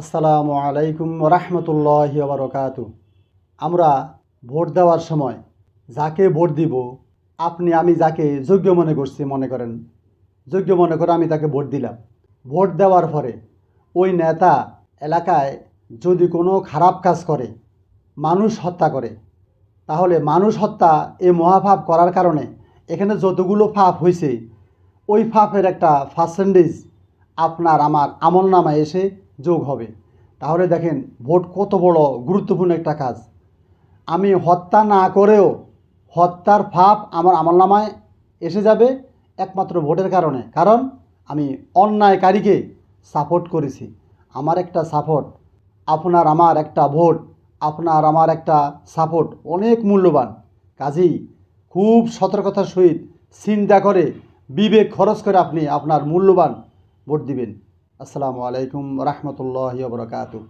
আসসালামু আলাইকুম রহমতুল্লাহি ওয়া বারাকাতু। আমরা ভোট দেওয়ার সময় যাকে ভোট দিব, আমি যাকে যোগ্য মনে করছি, যোগ্য মনে করে আমি তাকে ভোট দিলাম। ভোট দেওয়ার পরে ওই নেতা এলাকায় যদি কোনো খারাপ কাজ করে, মানুষ হত্যা করে, তাহলে মানুষ হত্যা এই মহাপাপ করার কারণে এখানে যতগুলো পাপ হয়েছে ওই পাপের একটা পার্সেন্টেজ আপনার আমার আমলনামায় এসে যোগ হবে। তাহলে দেখেন ভোট কত বড় গুরুত্বপূর্ণ একটা কাজ। আমি হত্যা না করেও হত্যার পাপ আমার আমলনামায় এসে যাবে একমাত্র ভোটের কারণে, কারণ আমি অন্যায়কারীকে সাপোর্ট করেছি। আমার একটা সাপোর্ট, আপনার আমার একটা ভোট, আপনার আমার একটা সাপোর্ট অনেক মূল্যবান। কাজেই খুব সতর্কতার সহিত চিন্তা করে বিবেক খরচ করে আপনি আপনার মূল্যবান ভোট দিবেন। আসসালামু আলাইকুম রহমতুল্লাহি ওয়া বারাকাতুহু।